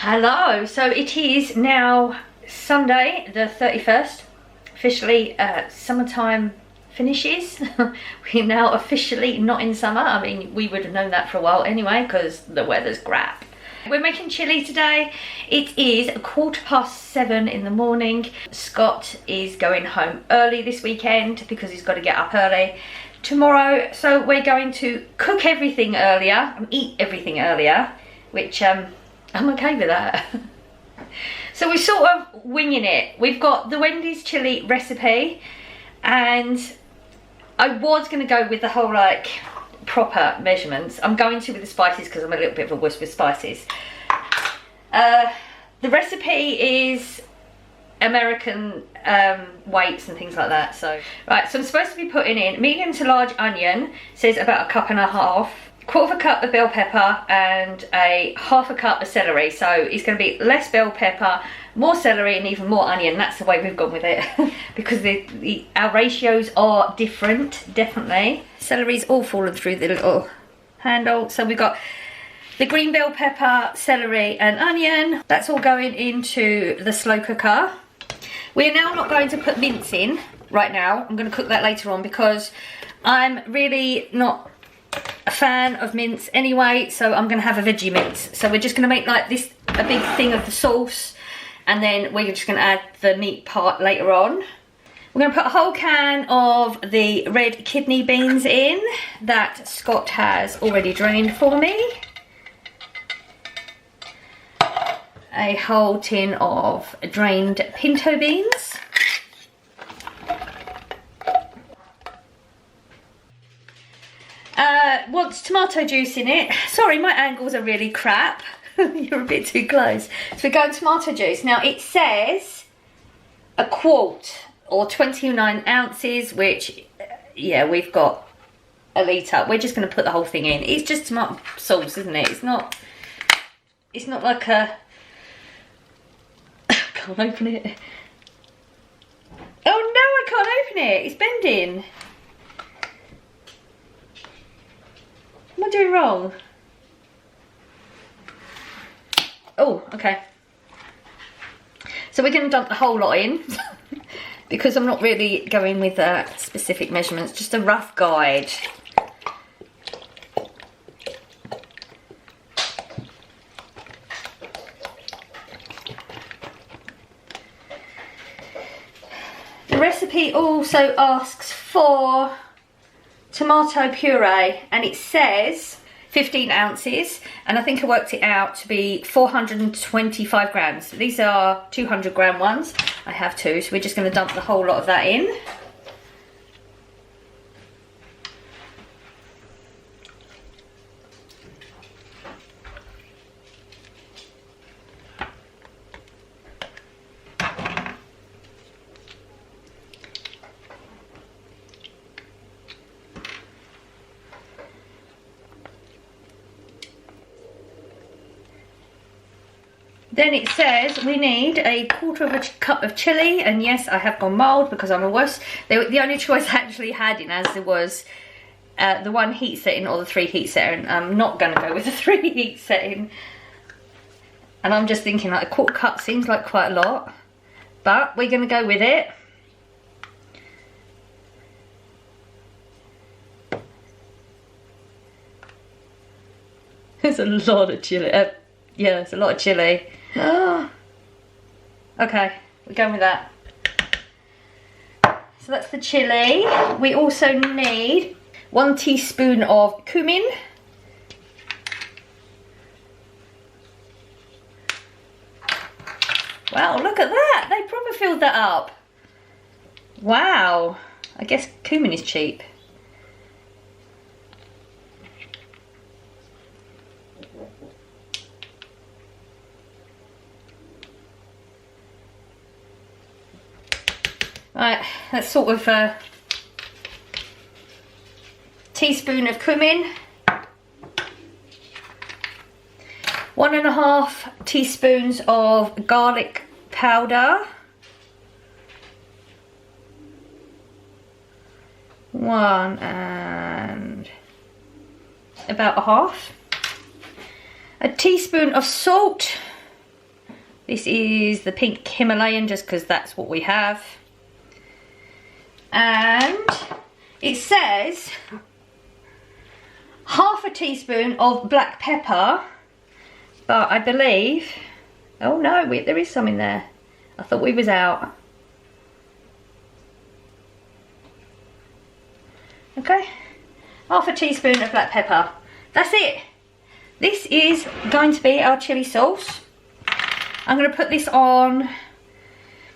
Hello, so it is now Sunday the 31st, officially summertime finishes. We're now officially not in summer. I mean, we would have known that for a while anyway because the weather's crap. We're making chili today. It is 7:15 in the morning. Scott is going home early this weekend because he's got to get up early tomorrow, so we're going to cook everything earlier and eat everything earlier, which I'm okay with that. So we're sort of winging it. We've got the Wendy's chili recipe, and I was going to go with the whole like proper measurements. I'm going to with the spices because I'm a little bit of a wuss with spices. The recipe is American weights and things like that. So right, so I'm supposed to be putting in medium to large onion, says about 1.5 cups, 1/4 cup of bell pepper and a 1/2 cup of celery. So it's going to be less bell pepper, more celery and even more onion. That's the way we've gone with it because our ratios are different, definitely. Celery's all fallen through the little handle. So we've got the green bell pepper, celery and onion. That's all going into the slow cooker. We're now not going to put mince in right now. I'm going to cook that later on because I'm really not a fan of mince anyway, so I'm going to have a veggie mince. So we're just going to make like this, a big thing of the sauce, and then we're just going to add the meat part later on. We're going to put a whole can of the red kidney beans in that Scott has already drained for me. A whole tin of drained pinto beans. Wants tomato juice in it. Sorry, my angles are really crap. You're a bit too close. So we're going tomato juice. Now it says a quart or 29 ounces, which, yeah, we've got a litre. We're just going to put the whole thing in. It's just tomato sauce, isn't it? It's not like a... I can't open it. Oh no, I can't open it. It's bending. What am I doing wrong? Oh, okay. So we're going to dump the whole lot in because I'm not really going with specific measurements, just a rough guide. The recipe also asks for tomato puree, and it says 15 ounces, and I think I worked it out to be 425 grams. These are 200 gram ones. I have two, so we're just going to dump the whole lot of that in. Then it says we need a 1/4 cup of chilli, and yes, I have gone mild because I'm a wuss. The only choice I actually had in as there was the 1 heat setting or the 3 heat setting. I'm not going to go with the 3 heat setting. And I'm just thinking like a 1/4 cup seems like quite a lot, but we're going to go with it. There's a lot of chilli. Yeah, there's a lot of chilli. Oh. Okay, we're going with that. So that's the chilli. We also need 1 teaspoon of cumin. Wow, look at that. They probably filled that up. Wow. I guess cumin is cheap. Right, that's sort of a teaspoon of cumin, 1.5 teaspoons of garlic powder, 1 and about a half, a teaspoon of salt, This is the pink Himalayan, just because that's what we have. And it says half a teaspoon of black pepper, but I believe, oh no, there is some in there. I thought we was out. Okay, half a teaspoon of black pepper. That's it. This is going to be our chili sauce. I'm going to put this on.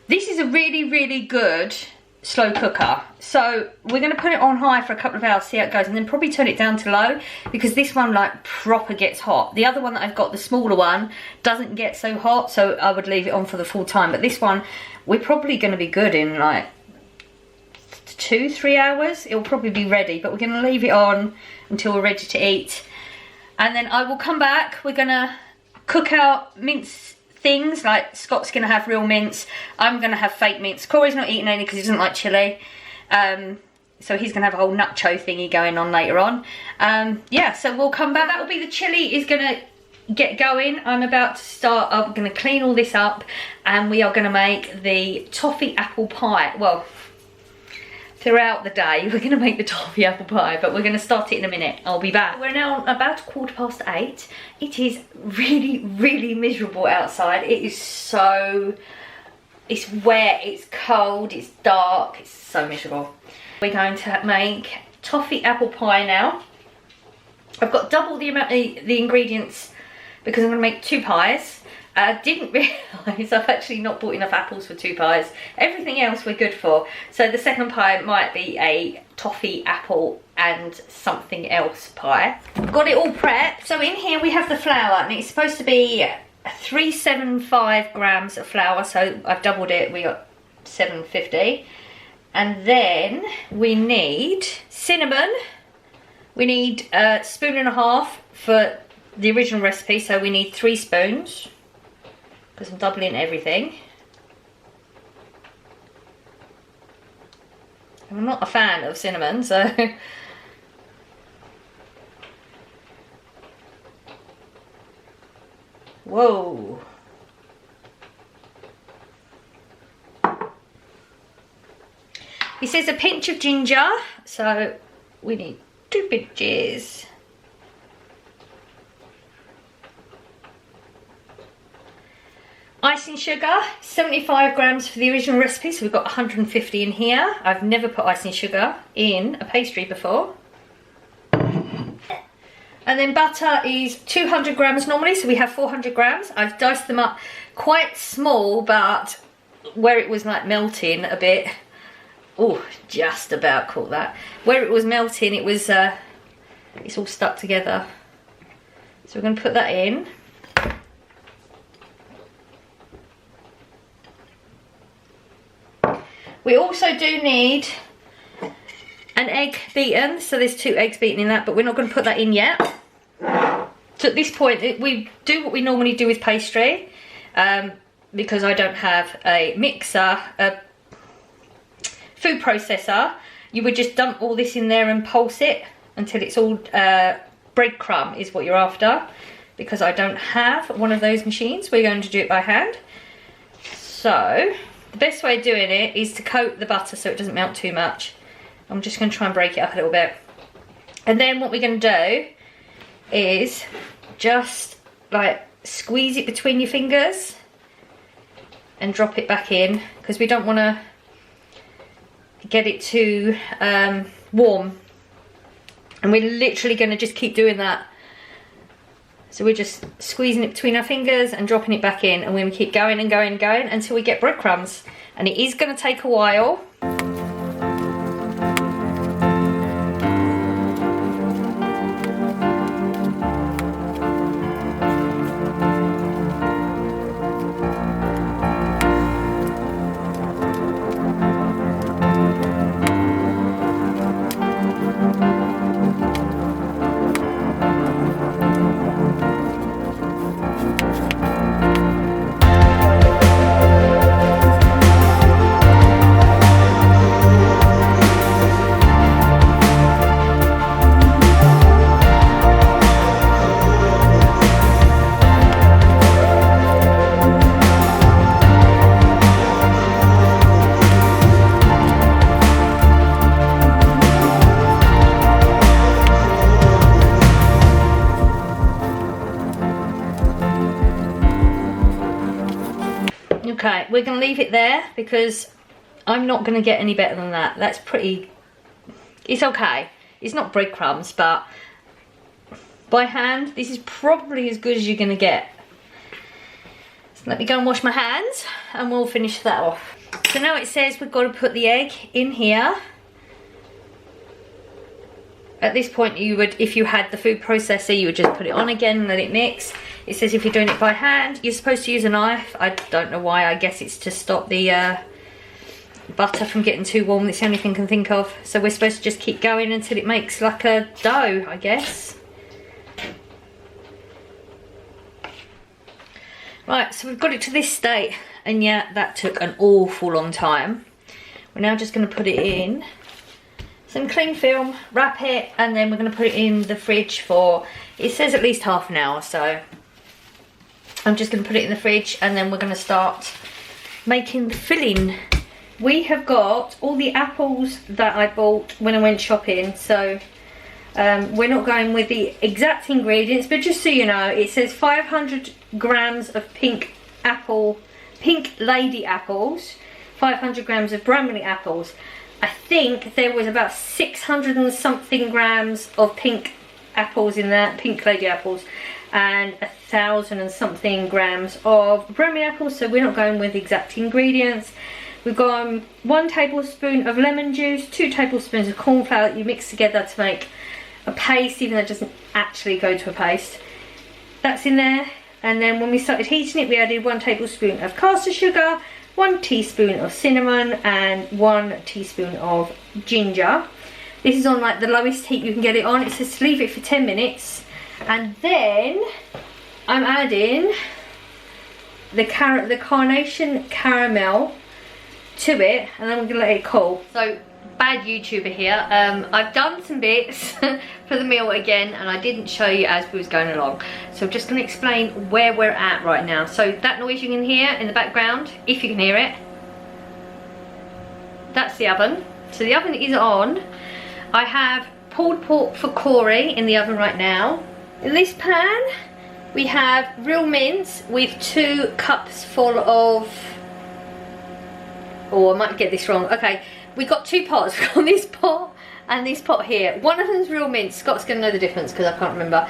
This is a really, really good slow cooker. So we're going to put it on high for a couple of hours, see how it goes, and then probably turn it down to low, because this one like proper gets hot. The other one that I've got, the smaller one, doesn't get so hot, so I would leave it on for the full time. But this one, we're probably going to be good in like 2-3 hours. It'll probably be ready, but we're going to leave it on until we're ready to eat. And then I will come back. We're going to cook out mince things, like Scott's going to have real mince, I'm going to have fake mince. Corey's not eating any because he doesn't like chilli, so he's going to have a whole nacho thingy going on later on. Yeah, so we'll come back. That will be the chilli is going to get going. I'm about to start. I'm going to clean all this up, and we are going to make the toffee apple pie. Well, throughout the day we're going to make the toffee apple pie, but we're going to start it in a minute. I'll be back. We're now about 8:15. It is really, really miserable outside. It is so, it's wet, it's cold, it's dark, it's so miserable. We're going to make toffee apple pie now. I've got double the amount of the ingredients because I'm going to make 2 pies. I didn't realise I've actually not bought enough apples for 2 pies. Everything else we're good for. So the second pie might be a toffee, apple and something else pie. Got it all prepped. So in here we have the flour, and it's supposed to be 375 grams of flour. So I've doubled it, we got 750. And then we need cinnamon. We need 1.5 spoons for the original recipe, so we need 3 spoons. Because I'm doubling everything. And I'm not a fan of cinnamon, so whoa. It says a pinch of ginger, so we need 2 pinches. Icing sugar, 75 grams for the original recipe, so we've got 150 in here. I've never put icing sugar in a pastry before. And then butter is 200 grams normally, so we have 400 grams. I've diced them up quite small, but where it was like melting a bit, oh, just about caught that. Where it was melting, it was, it's all stuck together. So we're going to put that in. We also do need an egg beaten, so there's 2 eggs beaten in that, but we're not going to put that in yet. So at this point, we do what we normally do with pastry, because I don't have a mixer, a food processor. You would just dump all this in there and pulse it until it's all breadcrumb is what you're after. Because I don't have one of those machines, we're going to do it by hand. So the best way of doing it is to coat the butter so it doesn't melt too much. I'm just going to try and break it up a little bit. And then what we're going to do is just like squeeze it between your fingers and drop it back in, because we don't want to get it too warm. And we're literally going to just keep doing that. So we're just squeezing it between our fingers and dropping it back in, and we're going to keep going and going and going until we get breadcrumbs. And it is going to take a while. Okay, we're going to leave it there because I'm not going to get any better than that. That's pretty... It's okay. It's not breadcrumbs, but by hand, this is probably as good as you're going to get. So let me go and wash my hands and we'll finish that off. So now it says we've got to put the egg in here. At this point, you would, if you had the food processor, you would just put it on again and let it mix. It says if you're doing it by hand, you're supposed to use a knife. I don't know why. I guess it's to stop the butter from getting too warm. It's the only thing I can think of. So we're supposed to just keep going until it makes like a dough, I guess. Right, so we've got it to this state. And yeah, that took an awful long time. We're now just going to put it in some cling film, wrap it, and then we're going to put it in the fridge for, it says at least half an hour, so I'm just going to put it in the fridge and then we're going to start making the filling. We have got all the apples that I bought when I went shopping, so we're not going with the exact ingredients, but just so you know, it says 500 grams of pink lady apples, 500 grams of Bramley apples. I think there was about 600 and something grams of pink apples in that, pink lady apples, and 1,000 and something grams of Bramley apples, so we're not going with exact ingredients. We've got 1 tablespoon of lemon juice, 2 tablespoons of corn flour that you mix together to make a paste, even though it doesn't actually go to a paste. That's in there. And then when we started heating it, we added 1 tablespoon of caster sugar, 1 teaspoon of cinnamon, and 1 teaspoon of ginger. This is on like the lowest heat you can get it on. It says to leave it for 10 minutes. And then I'm adding the carnation caramel to it, and then we're gonna let it cool. So, bad YouTuber here. I've done some bits for the meal again, and I didn't show you as we was going along. So I'm just going to explain where we're at right now. So that noise you can hear in the background, if you can hear it, that's the oven. So the oven is on. I have pulled pork for Corey in the oven right now. In this pan, we have real mince with 2 cups full of... Oh, I might get this wrong. Okay. We've got 2 pots. We've got this pot and this pot here. One of them's real mince. Scott's going to know the difference because I can't remember.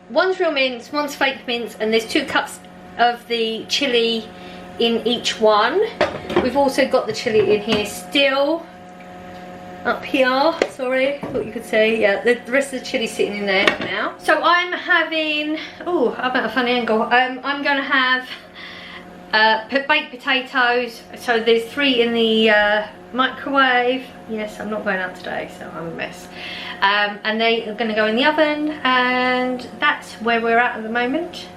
One's real mince, one's fake mince, and there's 2 cups of the chilli in each one. We've also got the chilli in here still. Up here, sorry, thought you could see. Yeah, the rest of the chilli's sitting in there now. So I'm having, oh, I've got a funny angle. I'm going to have baked potatoes. So there's 3 in the microwave. Yes, I'm not going out today, so I'm a mess. And they are going to go in the oven, and that's where we're at the moment.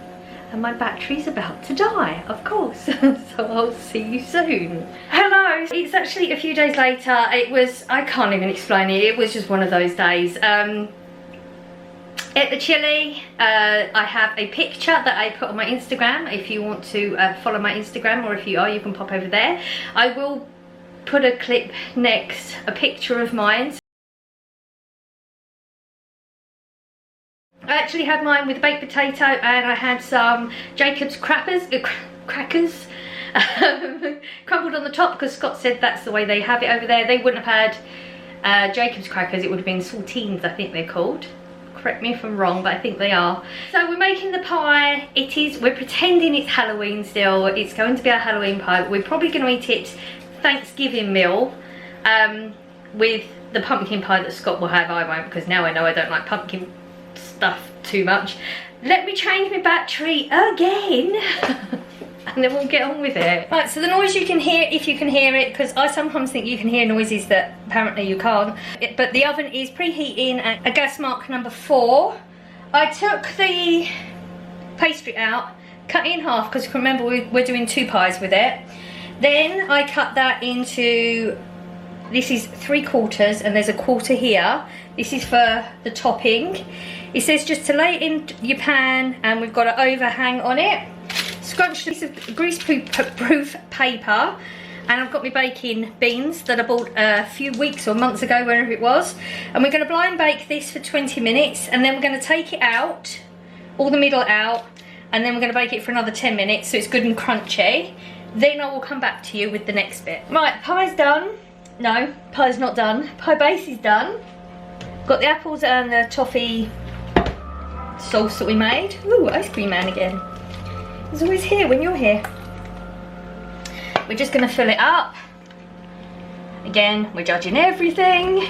And my battery's about to die, of course. So I'll see you soon. Hello, it's actually a few days later. It was, I can't even explain it. It was just one of those days. At the Chilli, I have a picture that I put on my Instagram. If you want to follow my Instagram, or if you are, you can pop over there. I will put a clip next, a picture of mine. I actually had mine with a baked potato, and I had some Jacob's crackers crumbled on the top, because Scott said that's the way they have it over there. They wouldn't have had Jacob's crackers, it would have been saltines, I think they're called. Correct me if I'm wrong, but I think they are. So we're making the pie. We're pretending it's Halloween still. It's going to be our Halloween pie. We're probably going to eat it Thanksgiving meal with the pumpkin pie that Scott will have. I won't, because now I know I don't like pumpkin stuff too much. Let me change my battery again. And then we'll get on with it. Right, so the noise you can hear, if you can hear it, because I sometimes think you can hear noises that apparently you can't. But the oven is preheating at a gas mark number 4. I took the pastry out, cut it in half, because remember we're doing 2 pies with it. Then I cut that into, this is 3/4, and there's a quarter here. This is for the topping. It says just to lay it in your pan, and we've got an overhang on it. Scrunched a piece of grease-proof paper, and I've got my baking beans that I bought a few weeks or months ago, wherever it was. And we're going to blind bake this for 20 minutes, and then we're going to take it out, all the middle out, and then we're going to bake it for another 10 minutes so it's good and crunchy. then I will come back to you with the next bit. Right, pie's done. No, pie's not done. Pie base is done. Got the apples and the toffee sauce that we made. Ooh, ice cream man again. He's always here when you're here. We're just gonna fill it up. Again, we're judging everything.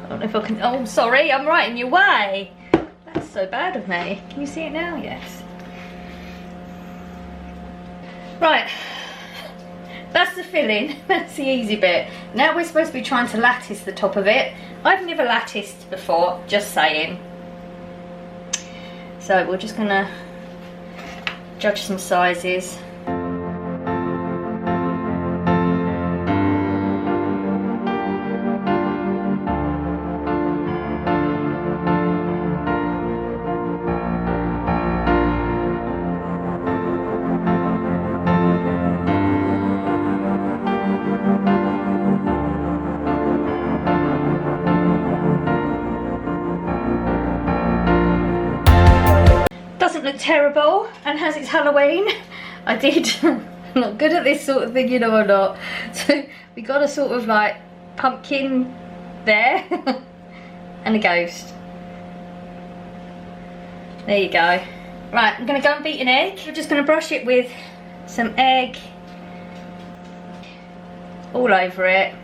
I don't know if I can, oh sorry, I'm right in your way. That's so bad of me. Can you see it now? Yes. Right, that's the filling, that's the easy bit. Now we're supposed to be trying to lattice the top of it. I've never latticed before, just saying. So we're just gonna judge some sizes. Doesn't look terrible and has its Halloween. I did. I'm not good at this sort of thing, you know or not. So we got a sort of like pumpkin there and a ghost. There you go. Right, I'm gonna go and beat an egg. We're just gonna brush it with some egg all over it.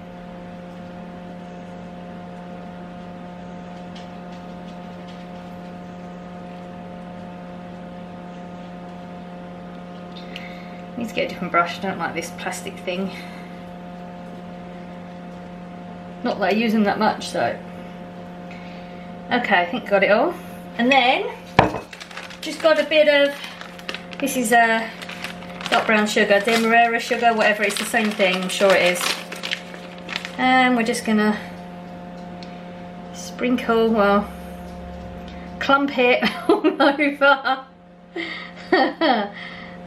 Need to get a different brush. I don't like this plastic thing. Not that I use them that much, so. Okay, I think got it all. And then, just got a bit of, this is dark brown sugar, demerara sugar, whatever, it's the same thing, I'm sure it is. And we're just gonna sprinkle, well, clump it all over.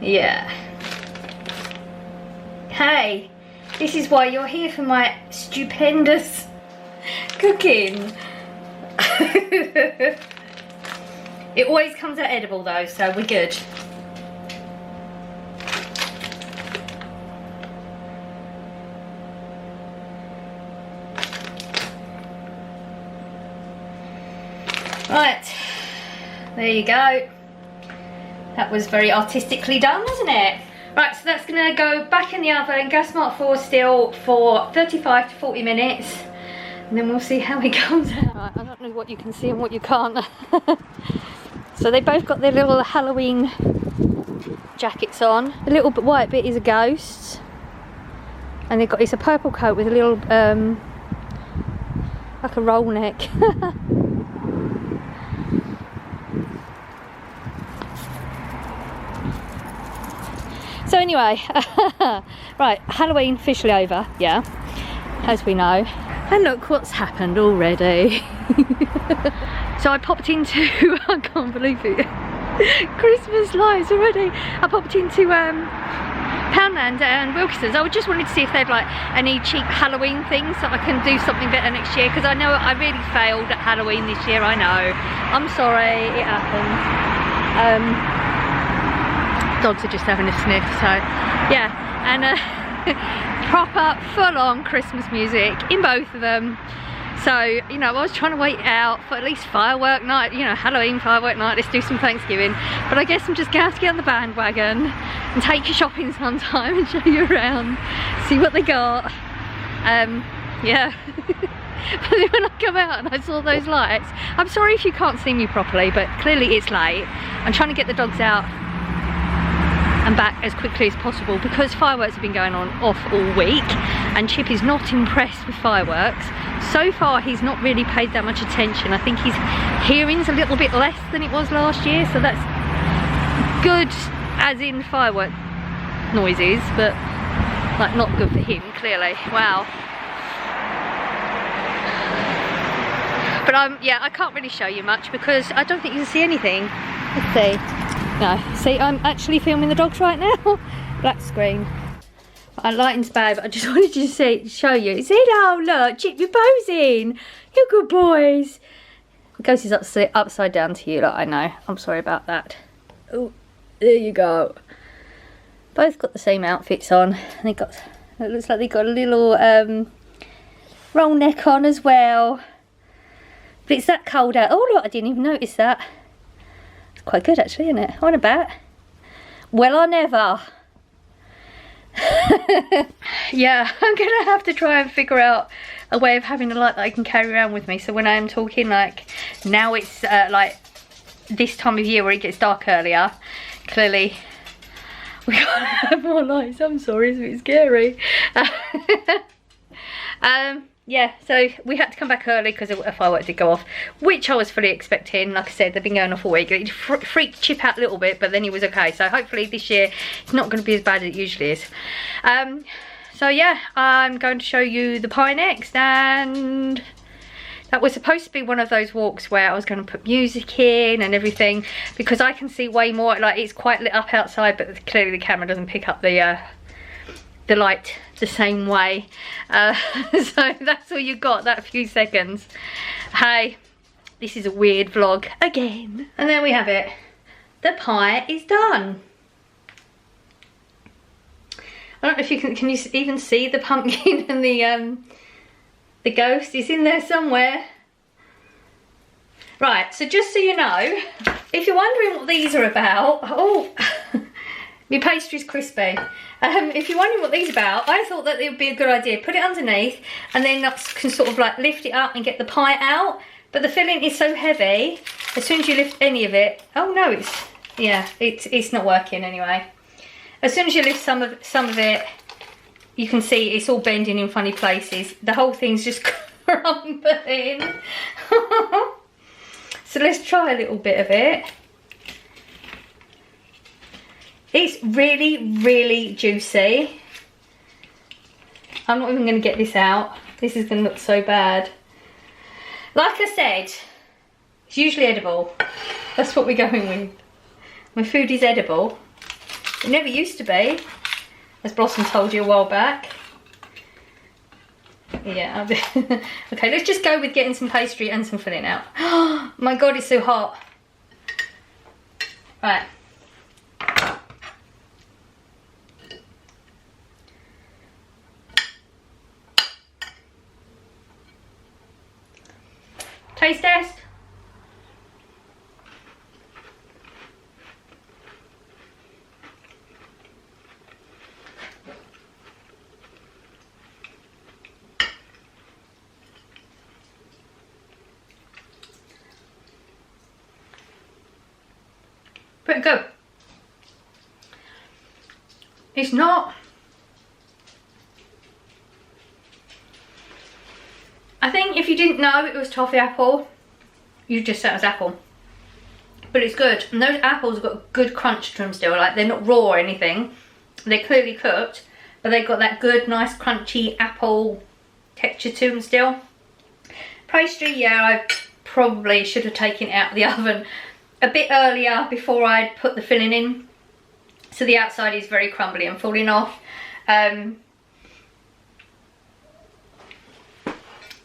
Yeah. Hey, this is why you're here, for my stupendous cooking. It always comes out edible though, so we're good. Right, there you go. That was very artistically done, wasn't it? Right, so that's gonna go back in the oven, gas mark 4 still, for 35 to 40 minutes. And then we'll see how it comes out. Right, I don't know what you can see and what you can't. So they both got their little Halloween jackets on. The little white bit is a ghost. And they've got, it's a purple coat with a little, like a roll neck. So anyway, right, Halloween officially over, yeah, as we know. And look what's happened already. So I popped into, I can't believe it, Christmas lights already. I popped into Poundland and Wilkinson's. I just wanted to see if they'd like any cheap Halloween things so I can do something better next year, because I know I really failed at Halloween this year, I know. I'm sorry, it happens. Dogs are just having a sniff, so yeah. And proper full-on Christmas music in both of them. So, you know, I was trying to wait out for at least firework night, you know, Halloween firework night, let's do some Thanksgiving. But I guess I'm just going to have to get on the bandwagon and take you shopping sometime and show you around, see what they got. Yeah. But then when I come out and I saw those lights, I'm sorry if you can't see me properly, but clearly it's late. I'm trying to get the dogs out and back as quickly as possible, because fireworks have been going on off all week and Chip is not impressed with fireworks. So far he's not really paid that much attention. I think his hearing's a little bit less than it was last year, so that's good as in firework noises, but like not good for him, clearly. Wow. But yeah, I can't really show you much because I don't think you can see anything. Let's see. No, see, I'm actually filming the dogs right now. Black screen. Our lighting's bad, but I just wanted to show you. See now, look, Chip, you're posing. You're good boys. It goes is upside down to you, like, I know. I'm sorry about that. Oh, there you go. Both got the same outfits on. And they got, it looks like they got a little roll neck on as well. But it's that cold out. Oh look, I didn't even notice that. It's quite good actually, isn't it? On a bat. Well, I never. Yeah, I'm gonna have to try and figure out a way of having a light that I can carry around with me, so when I'm talking, like now it's like this time of year where it gets dark earlier, clearly we gotta have more lights. I'm sorry, it's a bit scary. Yeah, so we had to come back early because a firework did go off, which I was fully expecting. Like I said, they've been going off all week. It freaked Chip out a little bit, but then he was okay. So hopefully this year it's not going to be as bad as it usually is. So yeah, I'm going to show you the pie next, and that was supposed to be one of those walks where I was going to put music in and everything, because I can see way more. Like, it's quite lit up outside, but clearly the camera doesn't pick up the light the same way. So that's all you got, that few seconds. Hey, this is a weird vlog again. And there we have it. The pie is done. I don't know if you can you even see the pumpkin and the ghost is in there somewhere. Right, so just so you know, if you're wondering what these are about, oh, my pastry's crispy. If you're wondering what these are about, I thought that it would be a good idea. Put it underneath, and then that can sort of like lift it up and get the pie out. But the filling is so heavy, as soon as you lift any of it, oh no, it's not working anyway. As soon as you lift some of it, you can see it's all bending in funny places. The whole thing's just crumbling. So let's try a little bit of it. It's really, really juicy. I'm not even going to get this out. This is going to look so bad. Like I said, it's usually edible. That's what we're going with. My food is edible. It never used to be, as Blossom told you a while back. Yeah. Okay, let's just go with getting some pastry and some filling out. Oh my god, it's so hot. Right. Taste test. Pretty good. It's not. I think if you didn't know it was toffee apple, you'd just say it was apple. But it's good. And those apples have got a good crunch to them still. Like, they're not raw or anything. They're clearly cooked, but they've got that good, nice, crunchy apple texture to them still. Pastry, yeah, I probably should have taken it out of the oven a bit earlier before I put the filling in. So the outside is very crumbly and falling off.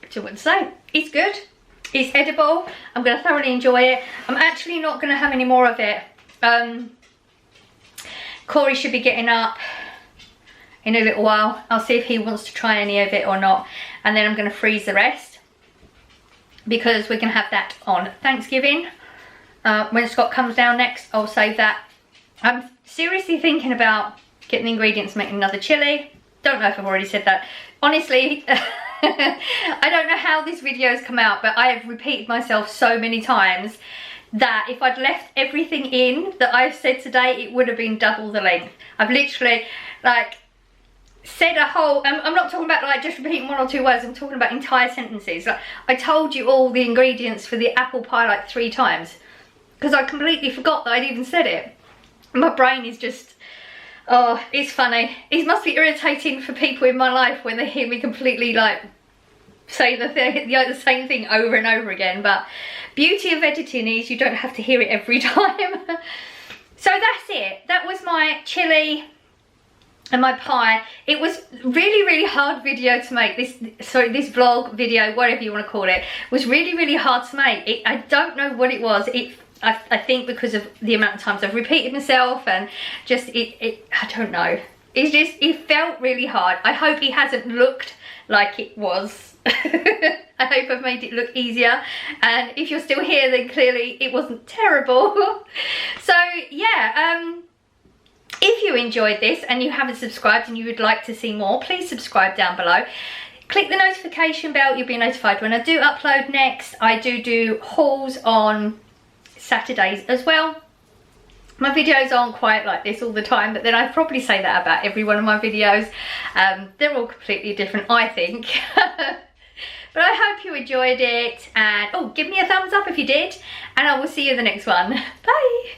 So what to say? It's good. It's edible. I'm going to thoroughly enjoy it. I'm actually not going to have any more of it. Corey should be getting up in a little while. I'll see if he wants to try any of it or not. And then I'm going to freeze the rest, because we're going to have that on Thanksgiving. When Scott comes down next, I'll save that. I'm seriously thinking about getting the ingredients and making another chili. Don't know if I've already said that. Honestly, I don't know how this video has come out, but I have repeated myself so many times that if I'd left everything in that I've said today, it would have been double the length. I've literally, like, said a whole, I'm not talking about like just repeating one or two words, I'm talking about entire sentences. Like, I told you all the ingredients for the apple pie like 3 times, because I completely forgot that I'd even said it. My brain is just, oh, it's funny. It must be irritating for people in my life when they hear me completely like say the same thing over and over again. But beauty of editing is you don't have to hear it every time. So that's it. That was my chili and my pie. It was really hard video to make. This vlog video, whatever you want to call it, was really hard to make. I don't know what it was. I think because of the amount of times I've repeated myself, and just I don't know. It felt really hard. I hope it hasn't looked like it was. I hope I've made it look easier, and if you're still here, then clearly it wasn't terrible. So yeah, if you enjoyed this and you haven't subscribed and you would like to see more, please subscribe down below. Click the notification bell, you'll be notified when I do upload next. I do hauls on Saturdays as well. My videos aren't quite like this all the time, but then I probably say that about every one of my videos. They're all completely different, I think. But I hope you enjoyed it, and oh, give me a thumbs up if you did, and I will see you in the next one. Bye!